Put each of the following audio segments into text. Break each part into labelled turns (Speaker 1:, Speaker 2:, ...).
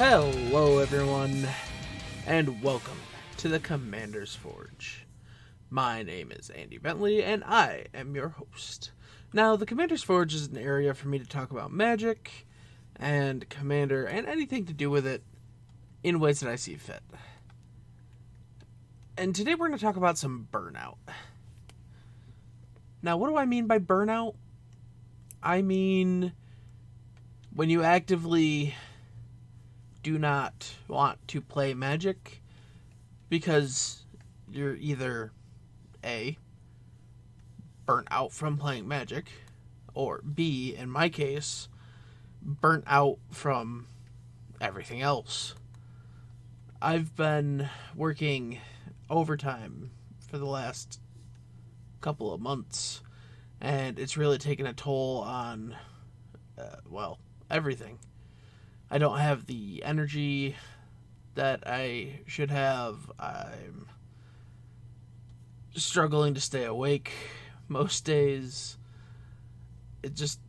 Speaker 1: Hello everyone, and welcome to the Commander's Forge. My name is Andy Bentley, and I am your host. Now, the Commander's Forge is an area for me to talk about magic, and Commander, and anything to do with it, in ways that I see fit. And today we're going to talk about some burnout. Now, what do I mean by burnout? I mean when you actively do not want to play Magic because you're either A, burnt out from playing Magic, or B, in my case, burnt out from everything else. I've been working overtime for the last couple of months, and it's really taken a toll on, everything. I don't have the energy that I should have. I'm struggling to stay awake most days.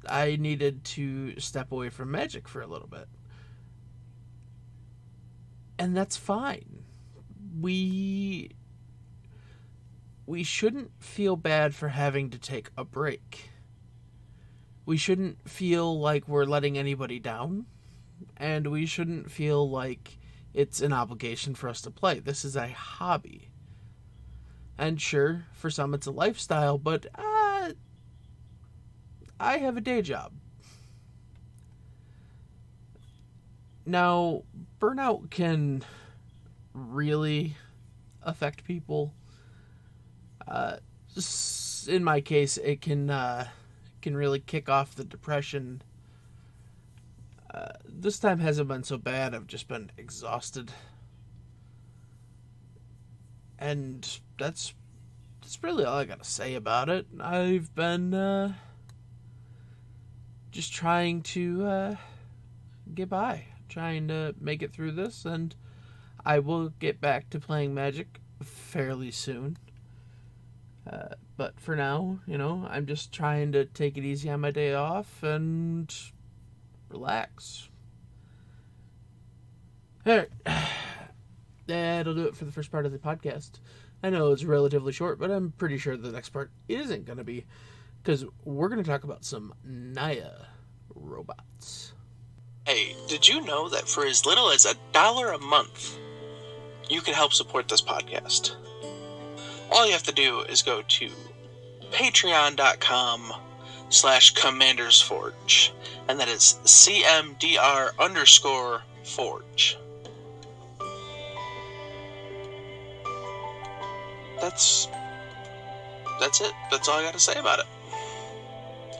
Speaker 1: I needed to step away from Magic for a little bit. And that's fine. We shouldn't feel bad for having to take a break. We shouldn't feel like we're letting anybody down. And we shouldn't feel like it's an obligation for us to play. This is a hobby. And sure, for some it's a lifestyle, but I have a day job. Now, burnout can really affect people. In my case, it can really kick off the depression. This time hasn't been so bad. I've just been exhausted. And that's really all I gotta say about it. I've been just trying to get by. Trying to make it through this, and I will get back to playing Magic fairly soon. But for now, I'm just trying to take it easy on my day off and relax. Alright. That'll do it for the first part of the podcast. I know it's relatively short, but I'm pretty sure the next part isn't going to be, because we're going to talk about some Naya robots.
Speaker 2: Hey, did you know that for as little as $1 a month, you can help support this podcast? All you have to do is go to patreon.com/commandersforge, and that is CMDR_forge. That's it. That's all I got to say about it.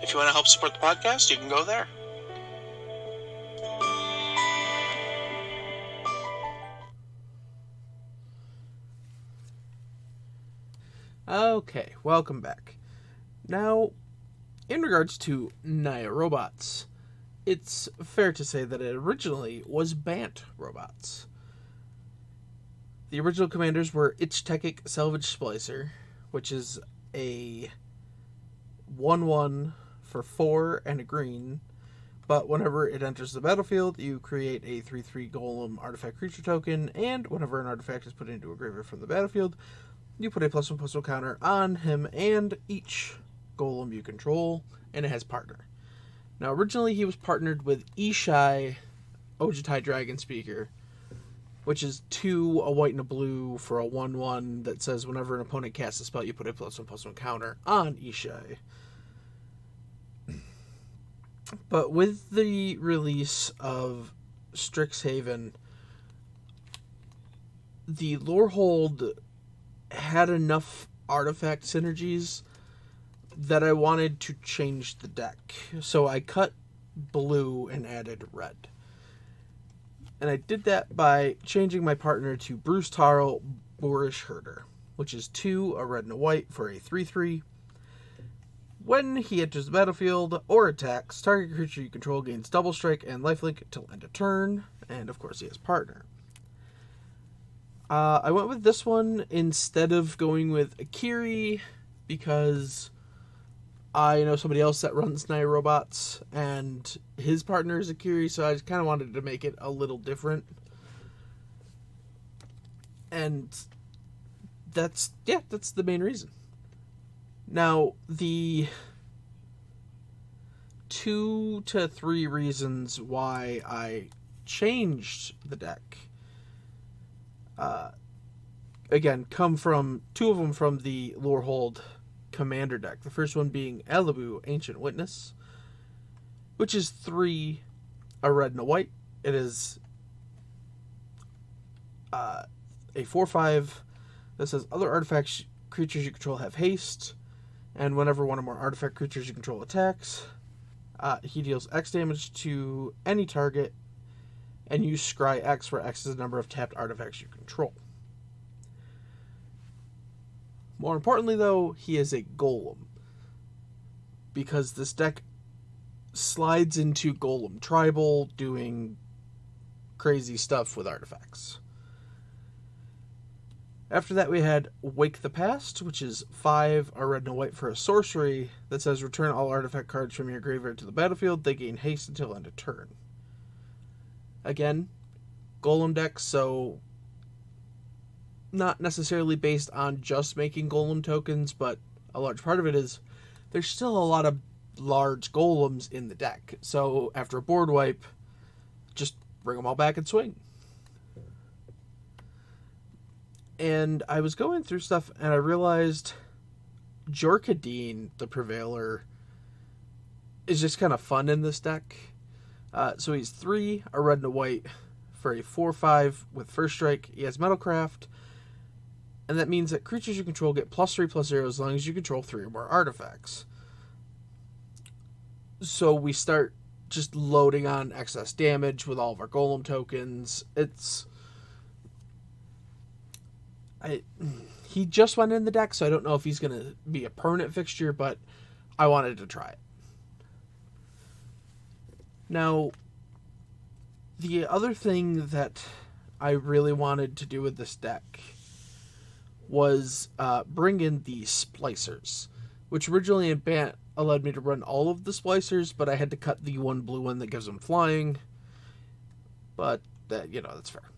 Speaker 2: If you want to help support the podcast, you can go there.
Speaker 1: Okay, welcome back. Now, in regards to Naya robots, it's fair to say that it originally was Bant robots. The original commanders were Ichtekik Salvage Splicer, which is a 1/1 for 4 and a green, but whenever it enters the battlefield, you create a 3/3 Golem artifact creature token, and whenever an artifact is put into a graveyard from the battlefield, you put a +1/+1 counter on him and each Golem you control, and it has partner. Now, originally he was partnered with Ishai Ojutai Dragon Speaker, which is 2, a white and a blue for a 1/1 that says whenever an opponent casts a spell, you put a +1/+1 counter on Ishai. But with the release of Strixhaven, the Lorehold had enough artifact synergies that I wanted to change the deck. So I cut blue and added red. And I did that by changing my partner to Bruce Tarl Boorish Herder, which is 2, a red and a white for a 3/3. When he enters the battlefield or attacks, target creature you control gains double strike and lifelink till end of turn, and of course he has partner. I went with this one instead of going with Akiri because I know somebody else that runs Naya robots, and his partner is a Kiri, so I just kind of wanted to make it a little different. And that's the main reason. Now, the 2 to 3 reasons why I changed the deck, again, come from 2 of them from the Lorehold Commander deck. The first one being Elibu, Ancient Witness, which is 3, a red and a white. It is a 4/5 that says other artifacts creatures you control have haste, and whenever one or more artifact creatures you control attacks, he deals X damage to any target, and you scry X, where X is the number of tapped artifacts you control. More importantly, though, he is a golem, because this deck slides into Golem Tribal, doing crazy stuff with artifacts. After that, we had Wake the Past, which is 5, a red and a white for a sorcery that says return all artifact cards from your graveyard to the battlefield. They gain haste until end of turn. Again, Golem deck, so not necessarily based on just making Golem tokens, but a large part of it is there's still a lot of large Golems in the deck. So after a board wipe, just bring them all back and swing. And I was going through stuff, and I realized Jorkadeen, the Prevailer, is just kind of fun in this deck. So he's 3, a red and a white for a 4/5 with first strike. He has Metalcraft, and that means that creatures you control get +3/+0 as long as you control 3 or more artifacts. So we start just loading on excess damage with all of our Golem tokens. He just went in the deck, so I don't know if he's going to be a permanent fixture, but I wanted to try it. Now, the other thing that I really wanted to do with this deck was bring in the Splicers, which originally in Bant allowed me to run all of the Splicers, but I had to cut the one blue one that gives them flying. But, that's fair.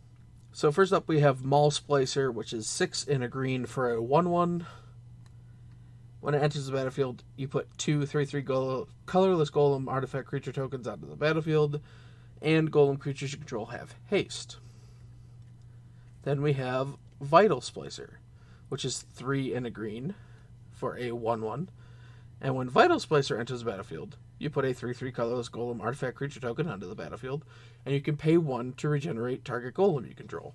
Speaker 1: So first up, we have Maul Splicer, which is 6 in a green for a 1/1. When it enters the battlefield, you put 2 3/3 colorless Golem artifact creature tokens onto the battlefield, and Golem creatures you control have haste. Then we have Vital Splicer, which is 3 in a green for a 1/1. And when Vital Splicer enters the battlefield, you put a 3/3 colorless Golem artifact creature token onto the battlefield, and you can pay 1 to regenerate target Golem you control.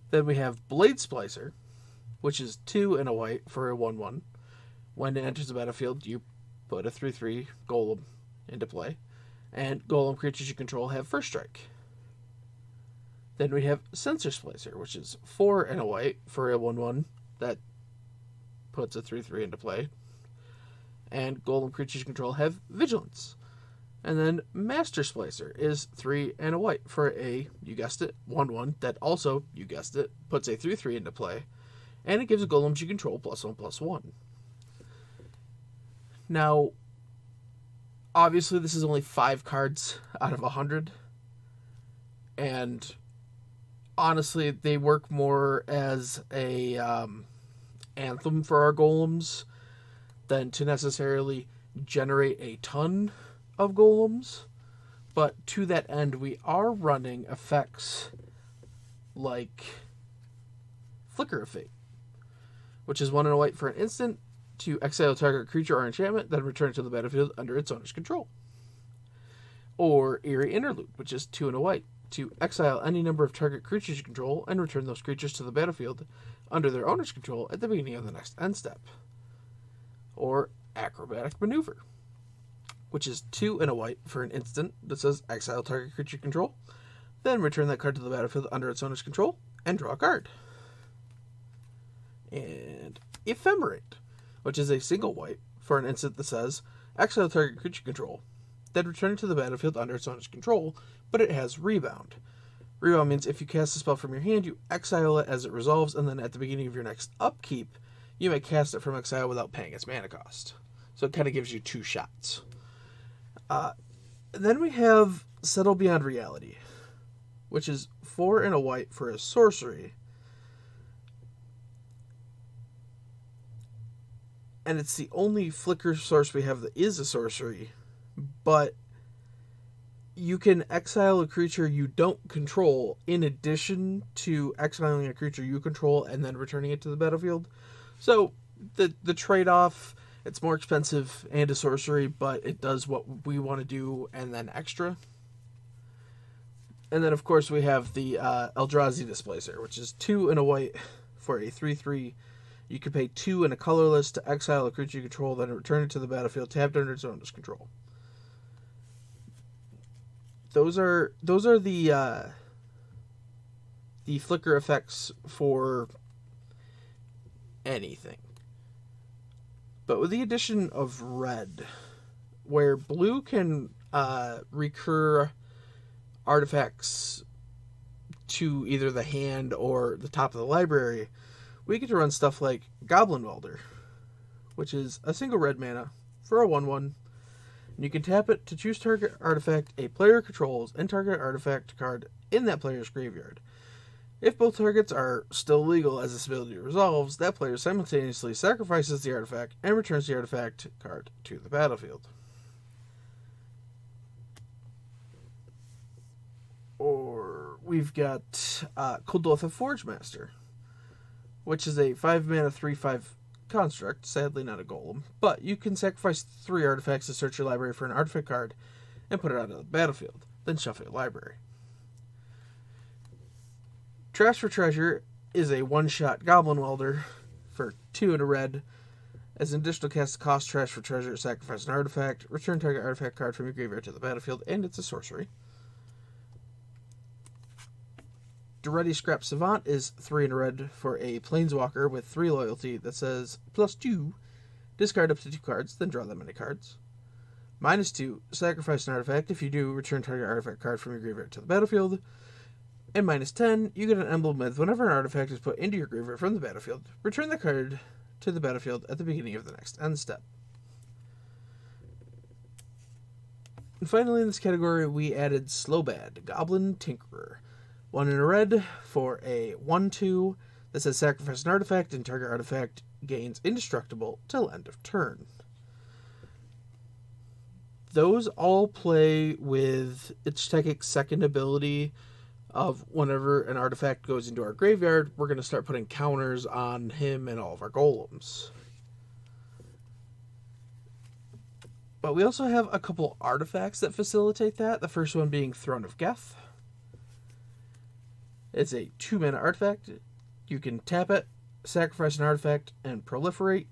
Speaker 1: Then we have Blade Splicer, which is 2 in a white for a 1/1. When it enters the battlefield, you put a 3/3 Golem into play, and Golem creatures you control have first strike. Then we have Sensor Splicer, which is 4 in a white for a 1/1 that puts a 3/3 into play, and Golem creatures you control have Vigilance. And then Master Splicer is 3 and a white for a, you guessed it, 1/1 that also, you guessed it, puts a 3/3 into play, and it gives Golems you control +1/+1. Now, obviously this is only 5 cards out of 100, and honestly they work more as a anthem for our Golems than to necessarily generate a ton of Golems. But to that end, we are running effects like Flicker of Fate, which is 1 and a white for an instant to exile target creature or enchantment, then return it to the battlefield under its owner's control. Or Eerie Interlude, which is 2 and a white to exile any number of target creatures you control and return those creatures to the battlefield under their owner's control at the beginning of the next end step. Or Acrobatic Maneuver, which is 2 and a white for an instant that says exile target creature control, then return that card to the battlefield under its owner's control and draw a card. And Ephemerate, which is a single white for an instant that says exile target creature control, then return it to the battlefield under its owner's control, but it has Rebound. Rebound means if you cast a spell from your hand, you exile it as it resolves, and then at the beginning of your next upkeep, you may cast it from exile without paying its mana cost. So it kind of gives you 2 shots. Then we have Settle Beyond Reality, which is 4 and a white for a sorcery. And it's the only flicker source we have that is a sorcery, but you can exile a creature you don't control in addition to exiling a creature you control and then returning it to the battlefield. So the trade-off, it's more expensive and a sorcery, but it does what we want to do and then extra. And then, of course, we have the Eldrazi Splicer, which is 2 and a white for a 3/3. You can pay 2 and a colorless to exile a creature you control, then return it to the battlefield, tapped under its owner's control. Those are the flicker effects for anything. But with the addition of red, where blue can recur artifacts to either the hand or the top of the library, we get to run stuff like Goblin Welder, which is a single red mana for a 1/1. And you can tap it to choose target artifact a player controls and target artifact card in that player's graveyard. If both targets are still legal as this ability resolves, that player simultaneously sacrifices the artifact and returns the artifact card to the battlefield. Or we've got Kuldotha Forgemaster, which is a 5 mana 3/5 construct, sadly not a golem, but you can sacrifice 3 artifacts to search your library for an artifact card and put it onto the battlefield, then shuffle your library. Trash for Treasure is a 1-shot Goblin Welder for 2 and a red. As an additional cast, cost Trash for Treasure, sacrifice an artifact, return target artifact card from your graveyard to the battlefield, and it's a sorcery. Duretti Scrap Savant is 3 and a red for a Planeswalker with 3 loyalty that says +2, discard up to 2 cards, then draw that many cards. -2, sacrifice an artifact. If you do, return target artifact card from your graveyard to the battlefield. And -10, you get an emblem with whenever an artifact is put into your graveyard from the battlefield, return the card to the battlefield at the beginning of the next end step. And finally in this category, we added Slowbad, Goblin Tinkerer. 1 and a red for a 1/2 that says sacrifice an artifact and target artifact gains indestructible till end of turn. Those all play with Ichtekic's second ability of whenever an artifact goes into our graveyard, we're going to start putting counters on him and all of our golems. But we also have a couple artifacts that facilitate that. The first one being Throne of Geth. It's a 2 mana artifact. You can tap it, sacrifice an artifact, and proliferate.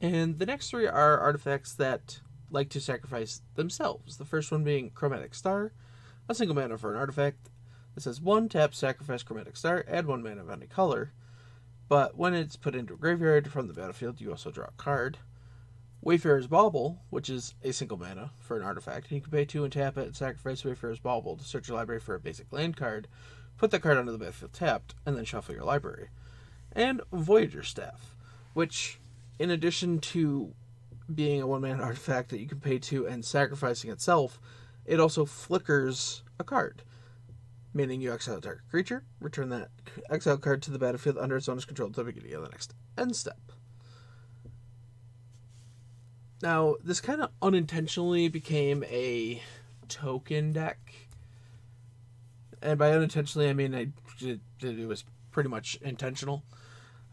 Speaker 1: And the next 3 are artifacts that like to sacrifice themselves. The first one being Chromatic Star, a single mana for an artifact. It says 1, tap, sacrifice Chromatic Star, add 1 mana of any color. But when it's put into a graveyard from the battlefield, you also draw a card. Wayfarer's Bauble, which is a single mana for an artifact. You can pay 2 and tap it and sacrifice Wayfarer's Bauble to search your library for a basic land card. Put that card onto the battlefield tapped, and then shuffle your library. And Voyager's Staff, which, in addition to being a 1-mana artifact that you can pay 2 and sacrificing itself, it also flickers a card. Meaning you exile a target creature, return that exile card to the battlefield under its owner's control at the beginning of the next end step. Now, this kind of unintentionally became a token deck. And by unintentionally, I mean it was pretty much intentional.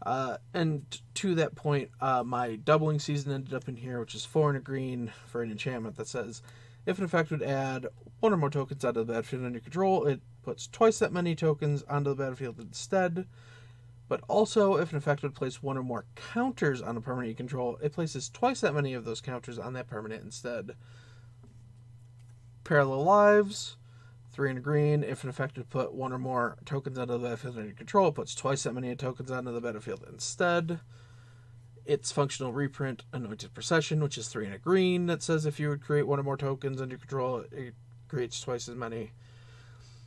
Speaker 1: And to that point, my doubling season ended up in here, which is 4 and a green for an enchantment that says, if an effect would add 1 or more tokens onto the battlefield under control, it puts twice that many tokens onto the battlefield instead. But also, if an effect would place 1 or more counters on a permanent you control, it places twice that many of those counters on that permanent instead. Parallel Lives, 3 and a green. If an effect would put 1 or more tokens onto the battlefield under control, it puts twice that many tokens onto the battlefield instead. Its functional reprint, Anointed Procession, which is 3 and a green, that says if you would create 1 or more tokens under control, it creates twice as many.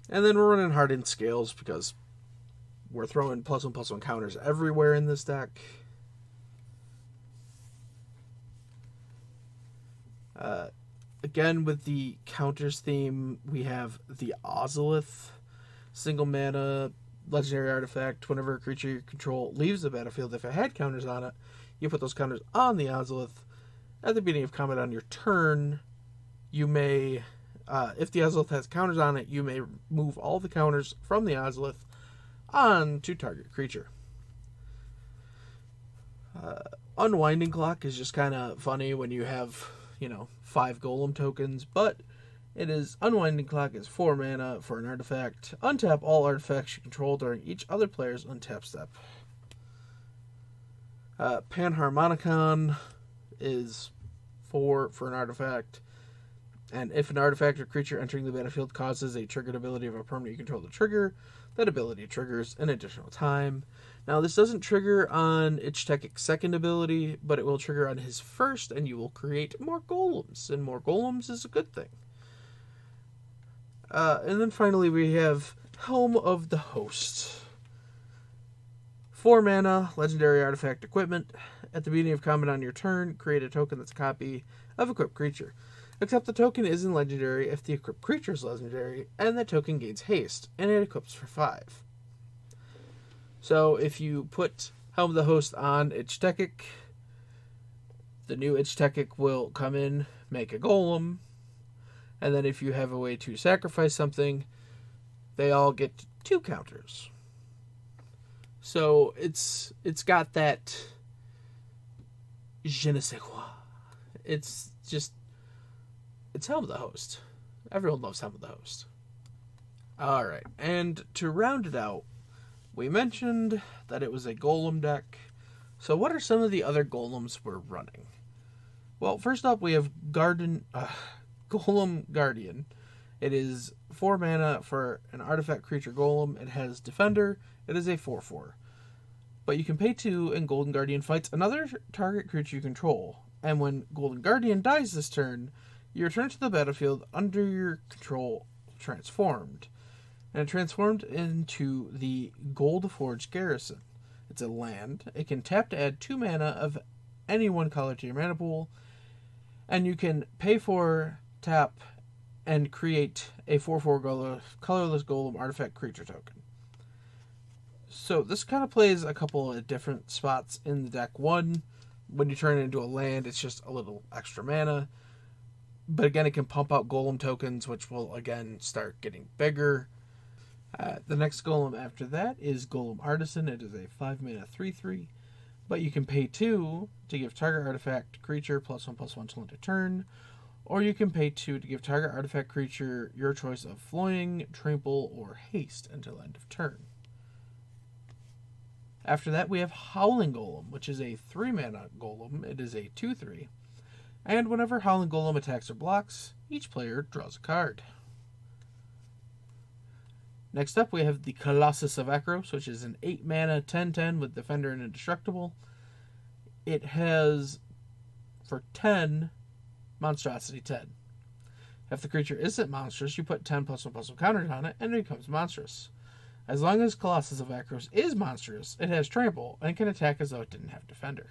Speaker 1: And then we're running Hardened Scales because we're throwing +1/+1 counters everywhere in this deck. Again, with the counters theme, we have the Ozolith, single mana, legendary artifact. Whenever a creature you control leaves the battlefield, if it had counters on it, you put those counters on the Ozolith. At the beginning of combat on your turn, you may, if the Ozolith has counters on it, you may move all the counters from the Ozolith on to target creature. Unwinding Clock is just kind of funny when you have, 5 Golem tokens, but it is Unwinding Clock is 4 mana for an artifact. Untap all artifacts you control during each other player's untap step. Panharmonicon is 4 for an artifact. And if an artifact or creature entering the battlefield causes a triggered ability of a permanent you control to trigger, that ability triggers an additional time. Now, this doesn't trigger on Ichtekic's second ability, but it will trigger on his first, and you will create more golems. And more golems is a good thing. And then finally, we have Helm of the Host. 4 mana, legendary artifact equipment. At the beginning of combat on your turn, create a token that's a copy of equipped creature. Except the token isn't legendary if the equipped creature is legendary, and the token gains haste, and it equips for 5. So if you put Helm of the Host on Ichtekik, the new Ichtekik will come in, make a golem, and then if you have a way to sacrifice something, they all get 2 counters. So it's got that je ne sais quoi. It's Helm of the Host. Everyone loves Helm of the Host. Alright, and to round it out, we mentioned that it was a golem deck. So what are some of the other golems we're running? Well, first up we have Golem Guardian. It is 4 mana for an artifact creature golem. It has Defender. It is a 4/4. But you can pay 2 and Golden Guardian fights another target creature you control. And when Golden Guardian dies this turn, you return to the battlefield under your control transformed. And it transformed into the Goldforge Garrison. It's a land. It can tap to add 2 mana of any one color to your mana pool. And you can pay for, tap, and create a 4/4 colorless golem artifact creature token. So this kind of plays a couple of different spots in the deck. One, when you turn it into a land, it's just a little extra mana. But again, it can pump out golem tokens, which will again start getting bigger. The next golem after that is Golem Artisan. It is a 5 mana 3/3. But you can pay 2 to give target artifact creature +1/+1 till end of turn. Or you can pay 2 to give target artifact creature your choice of Floying, Trample, or Haste until end of turn. After that, we have Howling Golem, which is a 3 mana golem. It is a 2/3. And whenever Howling Golem attacks or blocks, each player draws a card. Next up, we have the Colossus of Akros, which is an 8 mana 10/10 with Defender and Indestructible. It has, for 10, Monstrosity 10. If the creature isn't monstrous, you put 10 +1/+1 counters on it, and it becomes monstrous. As long as Colossus of Akros is monstrous, it has Trample, and can attack as though it didn't have Defender.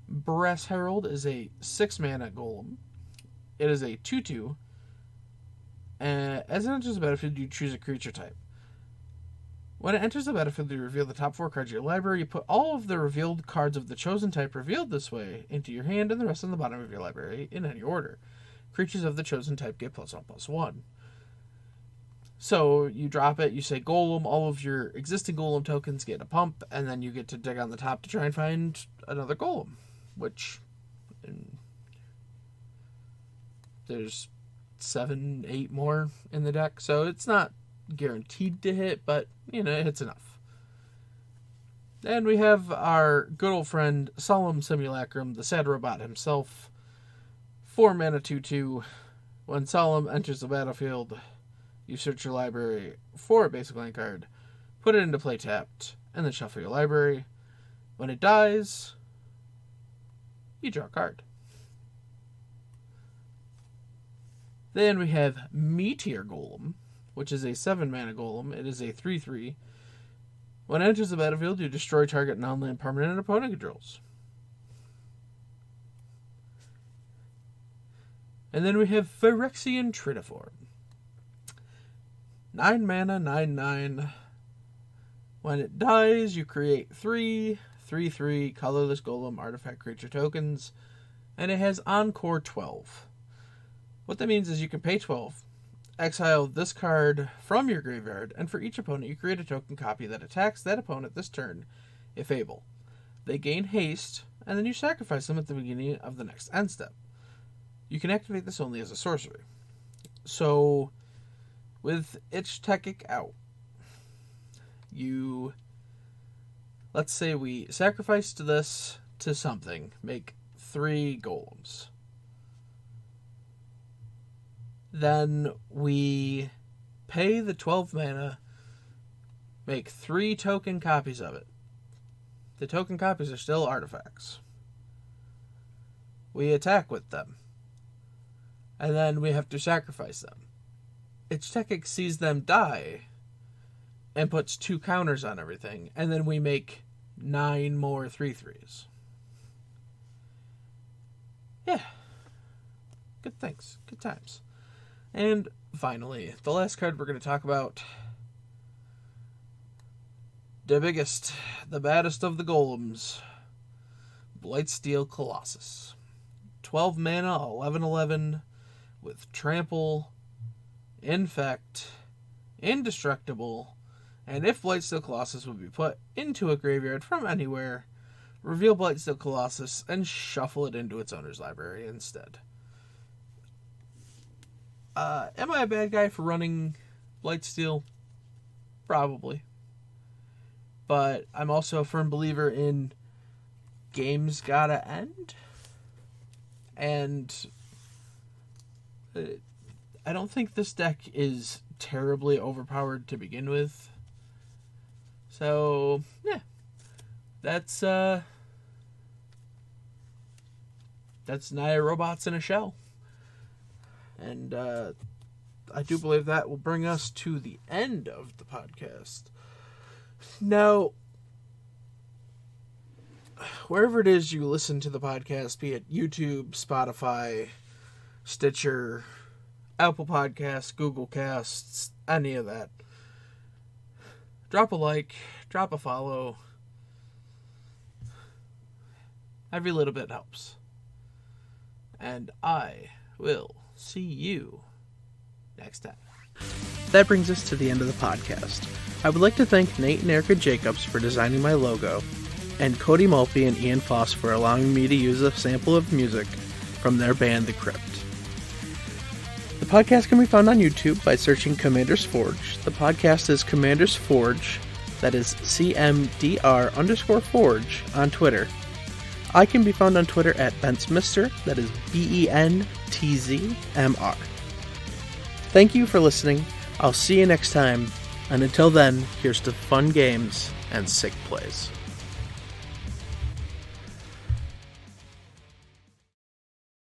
Speaker 1: Brass Herald is a 6 mana golem. It is a 2/2. As it enters the battlefield, you choose a creature type. When it enters the battlefield, you reveal the top 4 cards of your library. You put all of the revealed cards of the chosen type revealed this way into your hand, and the rest on the bottom of your library in any order. Creatures of the chosen type get +1/+1. So you drop it, you say Golem, all of your existing Golem tokens get a pump, and then you get to dig on the top to try and find another Golem, which there's 7, 8 more in the deck, so it's not guaranteed to hit, but it hits enough. And we have our good old friend Solemn Simulacrum, the sad robot himself. 4 mana 2/2. When Solemn enters the battlefield, you search your library for a basic land card, put it into play tapped, and then shuffle your library. When it dies, you draw a card. Then we have Meteor Golem, which is a 7 mana golem. It is a 3/3. When it enters the battlefield, you destroy target non-land permanent an opponent controls. And then we have Phyrexian Tritiform. 9 mana, 9/9. When it dies, you create 3/3 colorless golem artifact creature tokens, and it has Encore 12. What that means is you can pay 12, exile this card from your graveyard, and for each opponent you create a token copy that attacks that opponent this turn, if able. They gain haste, and then you sacrifice them at the beginning of the next end step. You can activate this only as a sorcery. So, with Ich-Tekik out, let's say we sacrificed this to something, make 3 golems. Then we pay the 12 mana, make 3 token copies of it. The token copies are still artifacts. We attack with them. And then we have to sacrifice them. Ich-Tekik sees them die and puts 2 counters on everything, and then we make 9 more 3/3s. Yeah. Good things. Good times. And finally, the last card we're going to talk about. The biggest, the baddest of the golems. Blightsteel Colossus. 12 mana, 11/11, with Trample, Infect, Indestructible, and if Blightsteel Colossus would be put into a graveyard from anywhere, reveal Blightsteel Colossus and shuffle it into its owner's library instead. Am I a bad guy for running Blightsteel? Probably. But I'm also a firm believer in games gotta end. And I don't think this deck is terribly overpowered to begin with. So, yeah. That's Naya Robots in a Shell. And I do believe that will bring us to the end of the podcast. Now, wherever it is you listen to the podcast, be it YouTube, Spotify, Stitcher, Apple Podcasts, Google Casts, any of that, drop a like, drop a follow. Every little bit helps. And I will see you next time. That brings us to the end of the podcast. I would like to thank Nate and Erica Jacobs for designing my logo, and Cody Mulpey and Ian Foss for allowing me to use a sample of music from their band, The Crypt. The podcast can be found on YouTube by searching Commander's Forge. The podcast is Commander's Forge, that is CMDR_Forge on Twitter. I can be found on Twitter at BentzMr, that is BENTZMR. Thank you for listening. I'll see you next time, and until then, here's to fun games and sick plays.